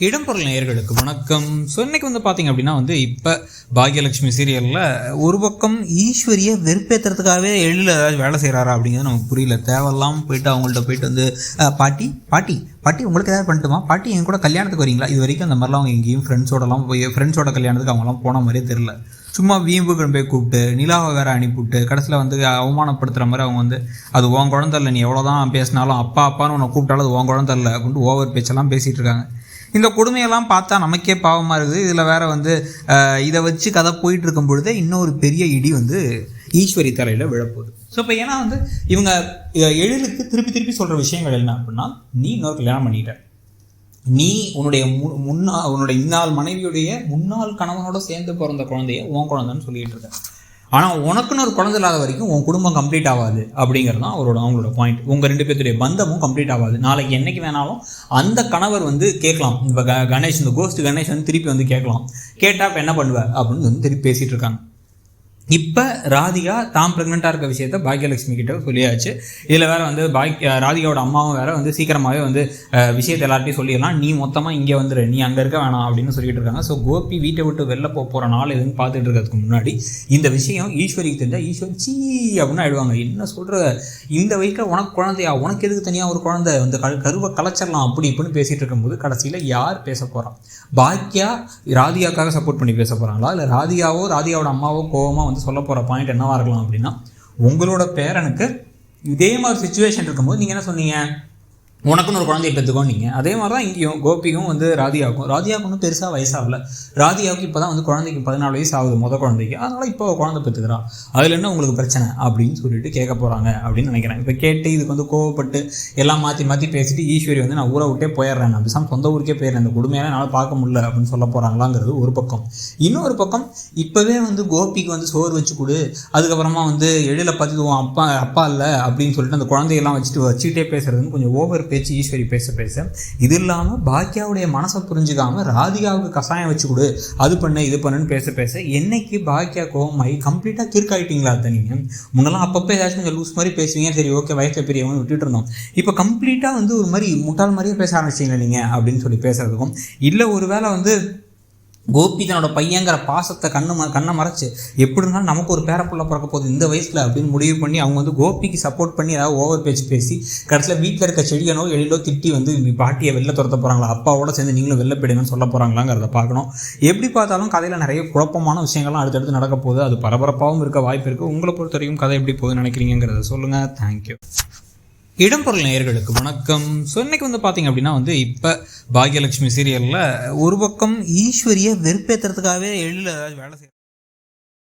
இடம்பொருள் நேயர்களுக்கு வணக்கம். ஸோ இன்னைக்கு பார்த்தீங்க அப்படின்னா இப்போ பாக்யலட்சுமி சீரியலில் ஒரு பக்கம் ஈஸ்வரியை வெறுப்பேற்றுறதுக்காகவே எழில் ஏதாவது வேலை செய்கிறாரா அப்படிங்கிறது நமக்கு புரியல. தேவையில்லாமல் போயிட்டு அவங்கள்ட்ட போயிட்டு பாட்டி பாட்டி பாட்டி உங்களுக்கு ஏதாவது பண்ணட்டுமா, பாட்டி என் கூட கல்யாணத்துக்கு வரீங்களா, இது வரைக்கும் அந்த மாதிரிலாம் அவங்க எங்கேயும் ஃப்ரெண்ட்ஸோட கல்யாணத்துக்கு அவங்களாம் போன மாதிரியே தெரில. சும்மா வீம்புக்கு போய் கூப்பிட்டு நிலாவை வேற அனுப்பிவிட்டு கடைசியில் அவமானப்படுத்துகிற மாதிரி அவங்க அது உன் குழந்தை இல்லை, நீ எவ்வளோதான் பேசினாலும் அப்பா அப்பான்னு உன்னை கூப்பிட்டாலும் அது உன் குழந்தை இல்லை அப்படின்ட்டு ஓவர் பேச்செல்லாம் பேசிகிட்டு இருக்காங்க. இந்த கொடுமையெல்லாம் பார்த்தா நமக்கே பாவமாக இருக்குது. இதில் வேற இதை வச்சு கதை போயிட்டு இருக்கும் பொழுதே இன்னொரு பெரிய இடி ஈஸ்வரி தலையில் விழப்போகுது. ஸோ இப்போ ஏன்னா இவங்க எழிலுக்கு திருப்பி திருப்பி சொல்கிற விஷயங்கள் என்ன அப்படின்னா, நீ இன்னொரு கல்யாணம் பண்ணிட்ட, நீ உன்னுடைய உன்னுடைய இந்நாள் மனைவியுடைய முன்னாள் கணவனோட சேர்ந்து பிறந்த குழந்தைய உன் குழந்தைன்னு சொல்லிட்டு இருக்க. ஆனால் உனக்குன்னு ஒரு குழந்தை இல்லாத வரைக்கும் உன் குடும்பம் கம்ப்ளீட் ஆகாது அப்படிங்கிறது தான் அவங்களோட பாயிண்ட். உங்கள் ரெண்டு பேர்த்துடைய பந்தமும் கம்ப்ளீட் ஆகாது. நாளைக்கு என்னைக்கு வேணாலும் அந்த கணவர் கேட்கலாம். இப்போ கணேஷ், இந்த கோஸ்ட் கணேஷ் திருப்பி கேட்கலாம். கேட்டால் இப்போ என்ன பண்ணுவேன் அப்படின்னு திருப்பி பேசிகிட்டு இருக்காங்க. இப்போ ராதிகா தான் ப்ரெக்னெண்ட்டாக இருக்க விஷயத்த பாக்யலட்சுமி கிட்ட சொல்லியாச்சு. இதில் வேறு ராதிகாவோட அம்மாவும் வேறு சீக்கிரமாகவே விஷயத்தை எல்லார்ட்டையும் சொல்லிடலாம், நீ மொத்தமாக இங்கே வந்துடு, நீ அங்கே இருக்க வேணாம் அப்படின்னு சொல்லிட்டு இருக்காங்க. ஸோ கோபி வீட்டை விட்டு வெளில போகிற நாள் எதுன்னு பார்த்துட்டு இருக்கிறதுக்கு முன்னாடி இந்த விஷயம் ஈஸ்வரிக்கு தெரிஞ்சால் ஈஸ்வரி சீ அப்படின்னு ஆயிடுவாங்க. என்ன சொல்கிற, இந்த வயசில் உனக்கு குழந்தையா, உனக்கு எதுக்கு தனியாக ஒரு குழந்தை கருவை கலைச்சிடலாம் அப்படி இப்படின்னு பேசிகிட்டு இருக்கும்போது கடைசியில் யார் பேச போகிறான்? பாக்யா ராதிகாவுக்காக சப்போர்ட் பண்ணி பேச போகிறாங்களா, இல்லை ராதிகாவோட அம்மாவோ கோவமாக சொல்ல போகிற பாயிண்ட் என்னவாக இருக்கலாம் அப்படின்னா, உங்களோட பேரனுக்கு இதே மாதிரி சுச்சுவேஷன் இருக்கும்போது நீங்கள் என்ன சொன்னீங்க, உனக்குன்னு ஒரு குழந்தைய பெற்றுக்கோ நீங்கள். அதே மாதிரி தான் இங்கேயும் கோபிக்கும் ராதிகாவுக்கு ஒன்றும் பெருசாக வயசாகல. ராதிகாவுக்கு இப்போ தான் குழந்தைக்கு 14 வயசு ஆகுது, மொதல் குழந்தைக்கு. அதனால் இப்போ குழந்தை பெற்றுக்கிறா, அதில் என்ன உங்களுக்கு பிரச்சனை அப்படின்னு சொல்லிட்டு கேட்க போகிறாங்க அப்படின்னு நினைக்கிறேன். இப்போ கேட்டு இதுக்கு கோவப்பட்டு எல்லாம் மாற்றி பேசிட்டு ஈஸ்வரி நான் ஊரை விட்டே போயிடுறேன், நான் பேசாமல் சொந்த ஊருக்கே போயிடுறேன், இந்த கொடுமையான என்னால் பார்க்க முடியல அப்படின்னு சொல்ல போகிறாங்களாங்கிறது ஒரு பக்கம். இன்னொரு பக்கம் இப்போவே கோபிக்கு சோறு வச்சு கொடு, அதுக்கப்புறமா எழில பார்த்துக்குவோம் அப்பா இல்லை அப்படின்னு சொல்லிட்டு அந்த குழந்தையெல்லாம் வச்சுக்கிட்டே பேசுறதுன்னு கொஞ்சம் ஓவர் பேச்சு ஈஸ்வரி பேச. இது இல்லாமல் பாக்யாவுடைய மனசை புரிஞ்சுக்காம ராதிகாவுக்கு கசாயம் வச்சு கொடு, அது பண்ணு இது பண்ணுன்னு பேச என்னைக்கு பாக்யா கோவமாயி கம்ப்ளீட்டாக கிறுக்காயிட்டீங்களா? நீங்கள் முன்னெல்லாம் அப்பப்போ ஏதாச்சும் கொஞ்சம் லூஸ் மாதிரி பேசுவீங்க, சரி ஓகே வயசை பெரியவங்க விட்டுட்டு இருந்தோம். இப்போ கம்ப்ளீட்டாக ஒரு மாதிரி முட்டாள் மாதிரியே பேச ஆரம்பிச்சிங்களா நீங்கள் அப்படின்னு சொல்லி பேசுறதுக்கும், இல்லை ஒரு வேளை கோபி தன்னோட பையங்கிற பாசத்தை கண்ணை மறைச்சு எப்படி இருந்தாலும் நமக்கு ஒரு பேரப்புள்ள பிறக்க போகுது இந்த வயசில் அப்படின்னு முடிவு பண்ணி அவங்க கோபிக்கு சப்போர்ட் பண்ணி ஏதாவது ஓவர் பேசி கடைசியில் வீட்டில் இருக்க செடியனோ எழிலோ திட்டி பாட்டியை வெளில துரத்த போகிறாங்களா, அப்பாவோட சேர்ந்து நீங்களும் வெளில போயிடுங்கன்னு சொல்ல போகிறாங்களாங்கிறத பார்க்கணும். எப்படி பார்த்தாலும் கதையில் நிறைய குழப்பமான விஷயங்கள்லாம் அடுத்தடுத்து நடக்க போகுது. அது பரபரப்பாகவும் இருக்க வாய்ப்பு இருக்குது. உங்களை பொறுத்த வரைக்கும் கதை எப்படி போகுதுன்னு நினைக்கிறீங்கிறத சொல்லுங்கள். தேங்க்யூ. இடம்பொருள் நேயர்களுக்கு வணக்கம். ஸோ இன்னைக்கு பார்த்தீங்க அப்படின்னா இப்போ பாக்யலட்சுமி சீரியலில் ஒரு பக்கம் ஈஸ்வரியை வெறுப்பேற்றுறதுக்காகவே எழில் ஏதாவது வேலை செய்ய